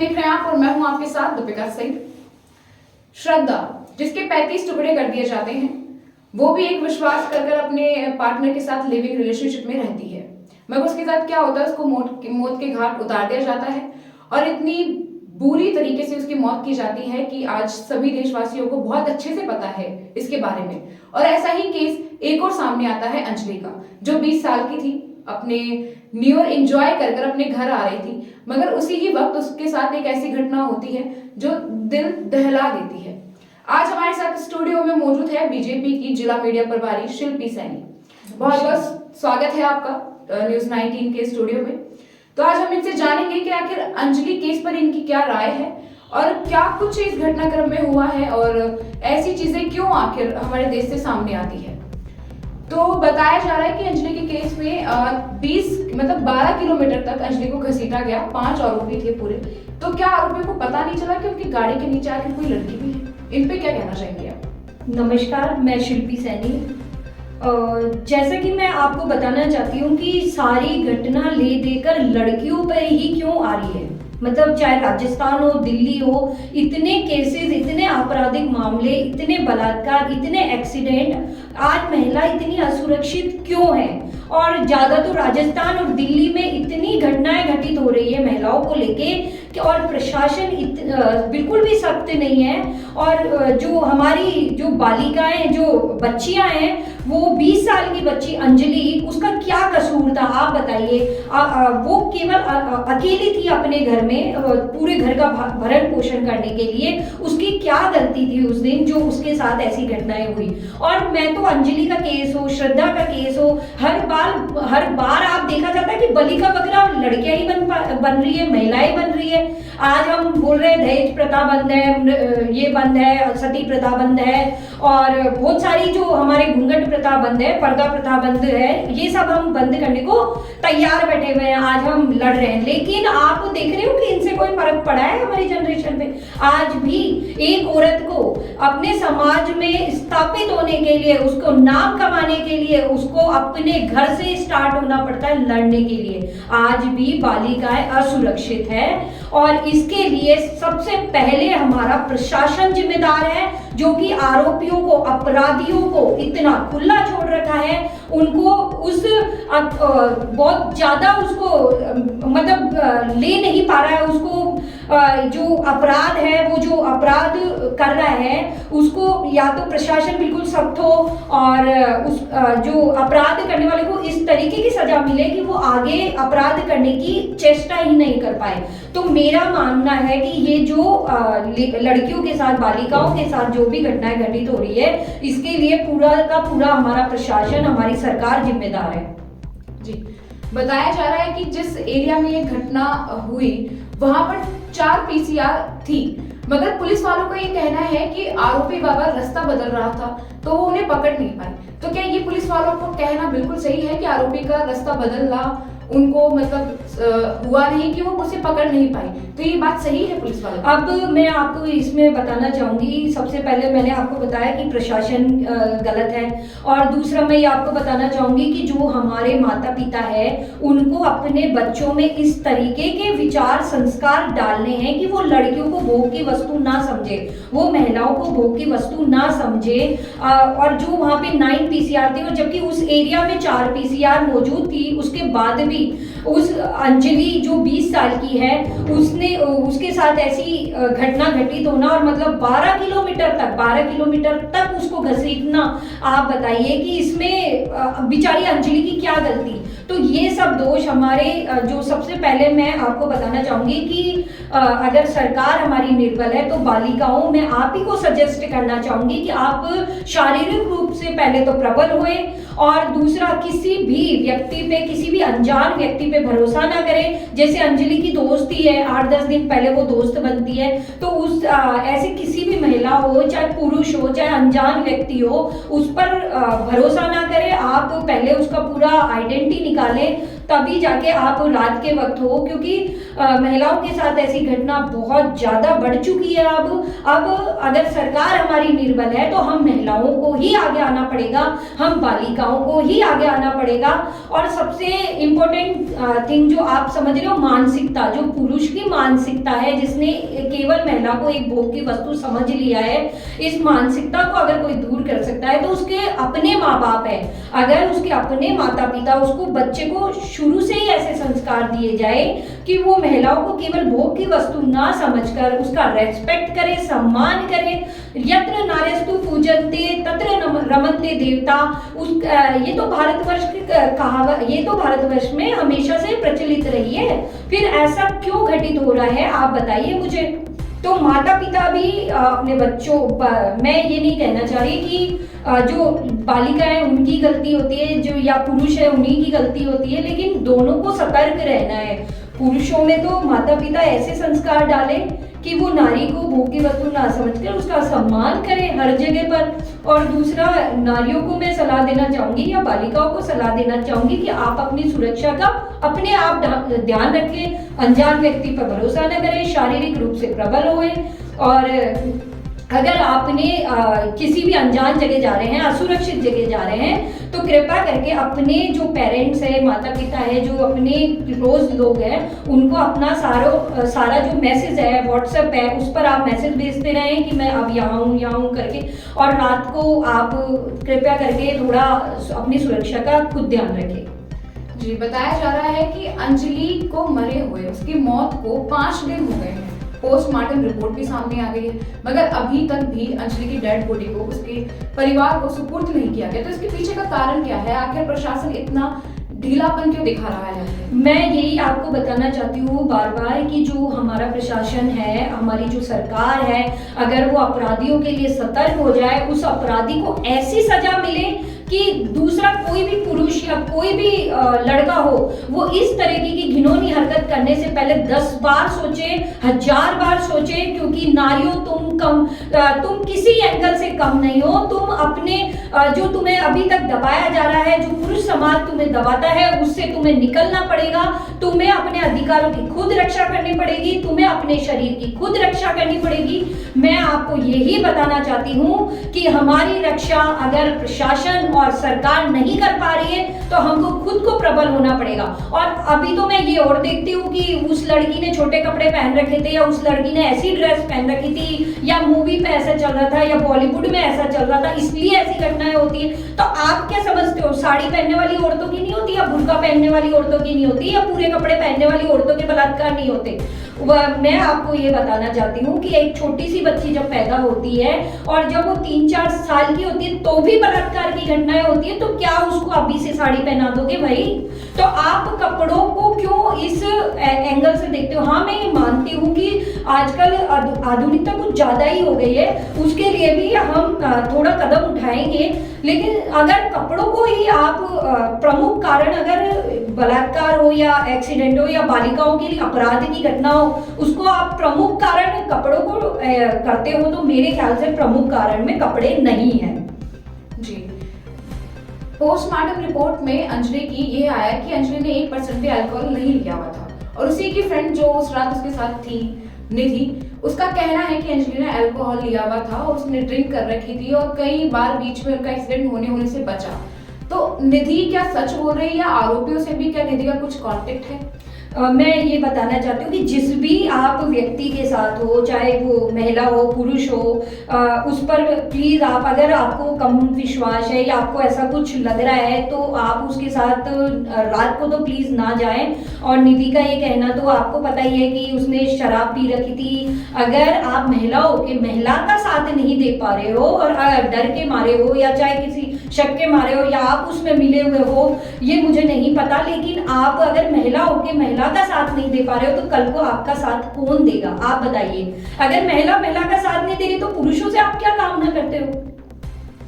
देख रहे हैं आप और मैं हूं आपके साथ दीपिका सिंह। श्रद्धा, जिसके 35 टुकड़े कर दिए जाते हैं, वो भी एक विश्वास कर अपने पार्टनर के साथ लिविंग रिलेशनशिप में रहती है, मगर उसके साथ क्या होता है, उसको मौत के घाट उतार दिया जाता है और इतनी बुरी तरीके से उसकी मौत की जाती है कि आज सभी देशवासियों को बहुत अच्छे से पता है इसके बारे में। और ऐसा ही केस एक और सामने आता है अंजलि का, जो 20 साल की थी, अपने न्यू ईयर एंजॉय कर अपने घर आ रही थी, मगर उसी ही वक्त उसके साथ एक ऐसी घटना होती है जो दिल दहला देती है। आज हमारे साथ स्टूडियो में मौजूद है बीजेपी की जिला मीडिया प्रभारी शिल्पी सैनी। बहुत बहुत स्वागत है आपका न्यूज़ 19 के स्टूडियो में। तो आज हम इनसे जानेंगे कि आखिर अंजलि केस पर इनकी क्या राय है और क्या कुछ इस घटनाक्रम में हुआ है और ऐसी चीजें क्यों आखिर हमारे देश से सामने आती है। तो बताया जा रहा है कि अंजलि के केस में 12 किलोमीटर तक अंजलि को घसीटा गया। 5 आरोपी थे पूरे। तो क्या आरोपियों को पता नहीं चला कि उनकी गाड़ी के नीचे आखिर कोई लड़की भी है? इन पे क्या कहना चाहेंगे आप? नमस्कार, मैं शिल्पी सैनी। जैसा कि मैं आपको बताना चाहती हूँ कि सारी घटना ले देकर लड़कियों पर ही क्यों आ रही है। मतलब चाहे राजस्थान हो, दिल्ली हो, इतने केसेस, इतने आपराधिक मामले, इतने बलात्कार, इतने एक्सीडेंट, आज महिला इतनी असुरक्षित क्यों है? और ज़्यादा तो राजस्थान और दिल्ली में इतनी घटनाएं घटित हो रही है महिलाओं को लेके कि और प्रशासन बिल्कुल भी सख्त नहीं है। और जो हमारी जो बालिकाएं, जो बच्चियां हैं, वो 20 साल की बच्ची अंजलि, उसका क्या कसूर था आप बताइए। वो केवल अकेली थी अपने घर में, पूरे घर का भरण पोषण करने के लिए। उसकी क्या गलती थी उस दिन जो उसके साथ ऐसी घटनाएं हुई? और मैं तो अंजलि का केस हो, श्रद्धा का केस हो, हर बार आप देखा जाता है कि बलि का बकरा लड़कियां ही बन रही है, महिलाएं बन रही है। आज हम बोल रहे हैं दहेज प्रथा बंद है, ये बंद है, सती प्रथा बंद है, और बहुत सारी जो हमारे घूंघट प्रथा बंद है, पर्दा प्रथा बंद है, ये सब हम बंद करने को तैयार बैठे हुए हैं। आज हम लड़ रहे हैं, लेकिन आप देख रहे हो कि इनसे कोई फर्क पड़ा है हमारी जनरेशन पे? आज भी एक औरत को अपने समाज में स्थापित होने के लिए, उसको नाम कमाने के लिए, उसको अपने घर से स्टार्ट होना पड़ता है लड़ने के लिए। आज भी बालिकाएं असुरक्षित है और इसके लिए सबसे पहले हमारा प्रशासन जिम्मेदार है, जो कि आरोपियों को, अपराधियों को इतना खुला छोड़ रखा है। उनको बहुत ज्यादा उसको मतलब ले नहीं पा रहा है। उसको जो अपराध है, वो जो अपराध कर रहा है, उसको या तो प्रशासन बिल्कुल सख्त हो और उस जो अपराध करने वाले को इस तरीके की सजा मिले कि वो आगे अपराध करने की चेष्टा ही नहीं कर पाए। तो मेरा मानना है कि ये जो लड़कियों के साथ, बालिकाओं के साथ जो भी घटनाएं घटित हो रही है, इसके लिए पूरा का पूरा हमारा प्रशासन, हमारी सरकार जिम्मेदार है। जी, बताया जा रहा है कि जिस एरिया में ये घटना हुई वहां पर 4 पीसीआर थी, मगर पुलिस वालों का ये कहना है कि आरोपी बाबा रास्ता बदल रहा था तो वो उन्हें पकड़ नहीं पाए। तो क्या ये पुलिस वालों को कहना बिल्कुल सही है कि आरोपी का रास्ता बदलना उनको मतलब हुआ नहीं कि वो उसे पकड़ नहीं पाई? तो ये बात सही है पुलिस वालों? अब मैं आपको इसमें बताना चाहूंगी, सबसे पहले मैंने आपको बताया कि प्रशासन गलत है, और दूसरा मैं ये आपको बताना चाहूंगी कि जो हमारे माता पिता है, उनको अपने बच्चों में इस तरीके के विचार संस्कार डालने हैं कि वो लड़कियों को भोग की वस्तु ना समझे, वो महिलाओं को भोग की वस्तु ना समझे। और जो वहाँ पे 9 पीसीआर थे, और जबकि उस एरिया में 4 पीसीआर मौजूद थी, उसके बाद भी उस अंजलि जो 20 साल की है, उसके साथ ऐसी घटना घटित होना, और मतलब 12 किलोमीटर तक उसको घसीटना, आप बताइए कि इसमें बेचारी अंजलि की क्या गलती? तो ये सब दोष हमारे, जो सबसे पहले मैं आपको बताना चाहूंगी कि अगर सरकार हमारी निर्बल है तो बालिकाओं में आप ही को सजेस्ट करना चाहूंगी कि आप शारीरिक रूप से पहले तो प्रबल हुए, और दूसरा किसी भी व्यक्ति पे, किसी भी अनजान व्यक्ति पे भरोसा ना करें। जैसे अंजलि की दोस्ती है, 8-10 दिन पहले वो दोस्त बनती है, तो उस ऐसे किसी भी महिला हो, चाहे पुरुष हो, चाहे अनजान व्यक्ति हो, उस पर भरोसा ना करें। आप पहले उसका पूरा आइडेंटिटी निकालें, तभी जाके आप रात के वक्त हो, क्योंकि महिलाओं के साथ ऐसी घटना बहुत ज़्यादा बढ़ चुकी है। अब अगर सरकार हमारी निर्बल है तो हम महिलाओं को ही आगे आना पड़ेगा, हम बालिकाओं को ही आगे आना पड़ेगा। और सबसे इम्पोर्टेंट थिंग जो आप समझ रहे हो, मानसिकता, जो पुरुष की मानसिकता है, जिसने केवल महिला को एक भोग की वस्तु समझ लिया है, इस मानसिकता को अगर कोई दूर कर सकता है तो उसके अपने माँ बाप है। अगर उसके अपने माता पिता उसको, बच्चे को शुरू से ही ऐसे संस्कार दिए जाए कि वो महिलाओं को केवल भोग की वस्तु ना समझकर उसका रेस्पेक्ट करे, सम्मान करे। यत्र नार्यस्तु पूजन्ते तत्र रमन्ते देवता, ये तो भारतवर्ष की कहावत, ये तो भारतवर्ष में हमेशा से प्रचलित रही है। फिर ऐसा क्यों घटित हो रहा है, आप बताइए मुझे। तो माता पिता भी अपने बच्चों, मैं ये नहीं कहना चाह रही कि जो बालिका है उनकी गलती होती है, जो या पुरुष है उन्हीं की गलती होती है, लेकिन दोनों को सतर्क रहना है। पुरुषों में तो माता पिता ऐसे संस्कार डाले कि वो नारी को भोग की वस्तु ना समझकर उसका सम्मान करे हर जगह पर। और दूसरा, नारियों को मैं सलाह देना चाहूंगी या बालिकाओं को सलाह देना चाहूंगी कि आप अपनी सुरक्षा का अपने आप ध्यान रखें, अनजान व्यक्ति पर भरोसा न करें, शारीरिक रूप से प्रबल होए। और अगर आपने किसी भी अनजान जगह जा रहे हैं, असुरक्षित जगह जा रहे हैं, तो कृपया करके अपने जो पेरेंट्स है, माता पिता है, जो अपने क्लोज लोग हैं, उनको अपना सारा जो मैसेज है, व्हाट्सएप है, उस पर आप मैसेज भेजते रहें कि मैं अब यहाँ हूँ करके। और रात को आप कृपया करके थोड़ा अपनी सुरक्षा का खुद ध्यान रखें। जी, बताया जा रहा है कि अंजलि को मरे हुए, उसकी मौत को 5 दिन हो गए हैं। पोस्टमार्टम रिपोर्ट भी सामने आ गई है, मगर अभी तक भी अंजलि की डेड बॉडी को उसके परिवार को सुपुर्द नहीं किया गया। तो इसके पीछे का कारण क्या है? आखिर प्रशासन इतना ढीलापन क्यों दिखा रहा है? मैं यही आपको बताना चाहती हूँ बार बार कि जो हमारा प्रशासन है, हमारी जो सरकार है, अगर वो अपराधियों के लिए सतर्क हो जाए, उस अपराधी को ऐसी सजा मिले कि दूसरा कोई भी पुरुष या कोई भी लड़का हो, वो इस तरीके की घिनौनी हरकत करने से पहले 10 बार सोचे, 1000 बार सोचे। क्योंकि नारियों, तुम किसी एंगल से कम नहीं हो। तुम अपने जो तुम्हें अभी तक दबाया जा रहा है, जो पुरुष समाज तुम्हें दबाता है, उससे तुम्हें निकलना पड़ेगा। तुम्हें अपने अधिकारों की खुद रक्षा करनी पड़ेगी, तुम्हें अपने शरीर की खुद रक्षा करनी पड़ेगी। मैं आपको यही बताना चाहती हूँ कि हमारी रक्षा अगर प्रशासन और सरकार नहीं कर पा रही है तो हमको खुद को प्रबल होना पड़ेगा। और अभी तो मैं ये और देखती हूँ कि उस लड़की ने छोटे कपड़े पहन रखे थे, या उस लड़की ने ऐसी ड्रेस पहन रखी थी, या मूवी पे ऐसा चल रहा था, या बॉलीवुड में ऐसा चल रहा था, इसलिए ऐसी घटनाएं होती है। तो आप क्या समझते हो, साड़ी पहनने वाली औरतों की नहीं होती, या बुर्का पहनने वाली औरतों की नहीं होती, या पूरे कपड़े पहनने वाली औरतों के बलात्कार नहीं होते? मैं आपको ये बताना चाहती हूँ कि एक छोटी सी बच्ची जब पैदा होती है और जब वो 3-4 साल की होती है तो भी बलात्कार की घटनाएं होती है, तो क्या उसको अभी से साड़ी पहना दोगे भाई? तो आप कपड़ों को क्यों इस एंगल से देखते हो? हाँ, मैं ये मानती हूँ कि आजकल आधुनिकता कुछ ज्यादा ही हो गई है, उसके लिए भी हम थोड़ा कदम उठाएंगे। लेकिन अगर कपड़ों को ही आप प्रमुख कारण, अगर बलात्कार हो या एक्सीडेंट हो या बालिकाओं के लिए अपराध की घटना हो, उसको आप प्रमुख कारण कपड़ों को करते हो, तो मेरे ख्याल से प्रमुख कारण में कपड़े नहीं है। जी, पोस्टमार्टम रिपोर्ट में अंजलि की ये आया कि अंजलि ने 1% भी अल्कोहल नहीं लिया हुआ था, और उसी की फ्रेंड जो उस रात उसके साथ थी, निधि, उसका कहना है कि अंजलि ने अल्कोहल लिया हुआ था और उसने ड्रिंक कर रखी थी और कई बार बीच में उनका एक्सीडेंट होने से बचा। तो निधि क्या सच बोल रही है, या आरोपियों से भी क्या निधि का कुछ कांटेक्ट है? मैं ये बताना चाहती हूँ कि जिस भी आप व्यक्ति के साथ हो, चाहे वो महिला हो, पुरुष हो, उस पर प्लीज़ आप, अगर आपको कम विश्वास है या आपको ऐसा कुछ लग रहा है, तो आप उसके साथ रात को तो प्लीज़ ना जाएं। और निधि का ये कहना तो आपको पता ही है कि उसने शराब पी रखी थी। अगर आप महिला हो के महिला का साथ नहीं दे पा रहे हो और डर के मारे हो, या चाहे किसी शक के मारे हो, या आप उसमें मिले हुए हो, ये मुझे नहीं पता, लेकिन आप अगर महिला हो के महिला का साथ नहीं दे पा रहे हो तो कल को आपका साथ कौन देगा? आप बताइए। अगर महिला का साथ नहीं दे रही तो पुरुषों से आप क्या कामना करते हो?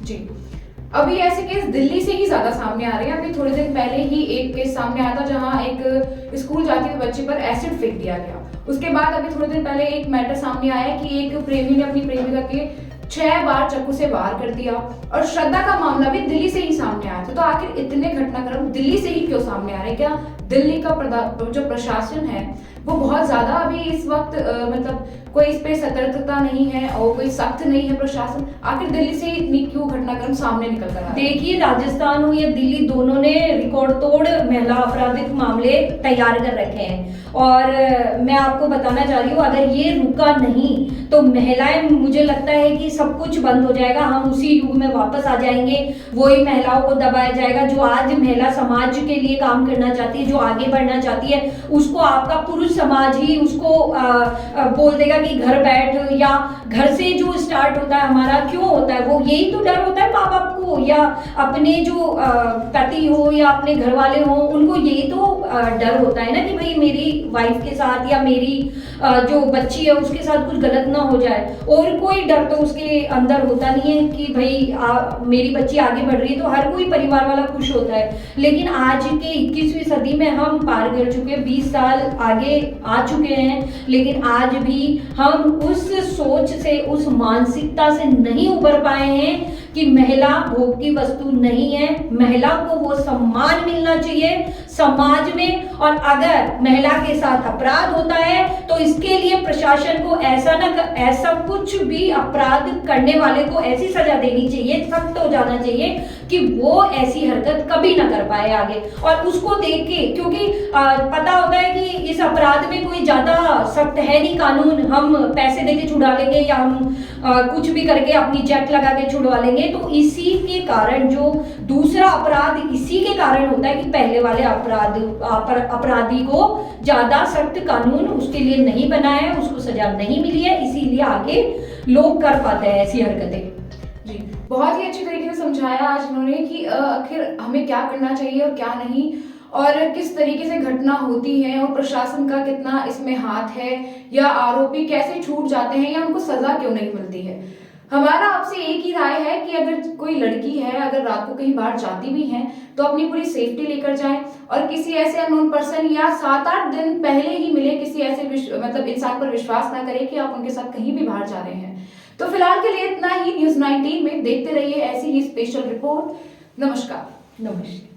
जी, अभी ऐसे केस दिल्ली से ही ज्यादा सामने आ रहे हैं। अभी थोड़े दिन पहले ही एक केस सामने आया था जहां एक स्कूल जाते हुए बच्चे पर एसिड फेंक दिया गया। उसके बाद अभी थोड़े दिन पहले एक मैटर सामने आया कि एक प्रेमी ने अपनी प्रेमिका के 6 बार चाकू से वार कर दिया। और श्रद्धा का मामला भी दिल्ली से ही सामने आया आए थे। तो आखिर इतने घटनाक्रम दिल्ली से ही क्यों सामने आ रहे हैं? क्या दिल्ली का जो प्रशासन है वो बहुत ज्यादा अभी इस वक्त मतलब कोई इस पे सतर्कता नहीं है और कोई सख्त नहीं है प्रशासन? आखिर दिल्ली से इतनी क्यों घटनाक्रम सामने निकल कर आ रहे हैं? देखिए, राजस्थान हो या दिल्ली, दोनों ने रिकॉर्ड तोड़ महिला आपराधिक मामले तैयार कर रखे हैं। और मैं आपको बताना चाह रही हूँ, अगर ये रुका नहीं तो महिलाएं, मुझे लगता है कि सब कुछ बंद हो जाएगा, हम उसी युग में वापस आ जाएंगे। वही महिलाओं को दबाया जाएगा। जो आज महिला समाज के लिए काम करना चाहती है, जो आगे बढ़ना चाहती है, उसको आपका पुरुष समाज ही उसको बोल देगा कि घर बैठ, या घर से जो स्टार्ट होता है हमारा, क्यों होता है वो, यही तो डर होता है माँ बाप को, या अपने जो पति हो या अपने घर वाले हो, उनको यही तो डर होता है ना कि भाई मेरी वाइफ के साथ या मेरी जो बच्ची है उसके साथ कुछ गलत ना हो जाए। और कोई डर तो उसके अंदर होता नहीं है कि भाई मेरी बच्ची आगे बढ़ रही है, तो हर कोई परिवार वाला खुश होता है। लेकिन आज के 21वीं सदी में हम पार कर चुके, 20 साल आगे आ चुके हैं, लेकिन आज भी हम उस सोच से, उस मानसिकता से नहीं उबर पाए हैं कि महिला भोग की वस्तु नहीं है। महिला को वो सम्मान मिलना चाहिए समाज में। और अगर महिला के साथ अपराध होता है तो इसके लिए प्रशासन को ऐसा कुछ भी अपराध करने वाले को ऐसी सजा देनी चाहिए, सख्त हो जाना चाहिए कि वो ऐसी हरकत कभी ना कर पाए आगे। और उसको देख के, क्योंकि पता होता है कि इस अपराध में कोई ज्यादा सख्त है नहीं कानून, हम पैसे देके छुड़ा लेंगे या हम कुछ भी करके अपनी जेट लगा के छुड़वा लेंगे। तो इसी के कारण जो दूसरा अपराध इसी के कारण होता है कि पहले वाले अपराधी को ज्यादा सख्त कानून उसके लिए नहीं बना है, उसको सजा नहीं मिली है, इसीलिए आगे लोग कर पाते हैं ऐसी हरकतें। जी, बहुत ही अच्छी तरीके से समझाया आज उन्होंने कि आखिर हमें क्या करना चाहिए और क्या नहीं, और किस तरीके से घटना होती है और प्रशासन का कितना इसमें हाथ है, या आरोपी कैसे छूट जाते हैं, या उनको सजा क्यों नहीं मिलती है। हमारा आपसे एक ही राय है कि अगर कोई लड़की है, अगर रात को कहीं बाहर जाती भी है तो अपनी पूरी सेफ्टी लेकर जाए, और किसी ऐसे अननोन पर्सन या 7-8 दिन पहले ही मिले किसी ऐसे मतलब इंसान पर विश्वास ना करें कि आप उनके साथ कहीं भी बाहर जा रहे हैं। तो फिलहाल के लिए इतना ही। न्यूज़ 19 में देखते रहिए ऐसी ही स्पेशल रिपोर्ट। नमस्कार। नमस्कार।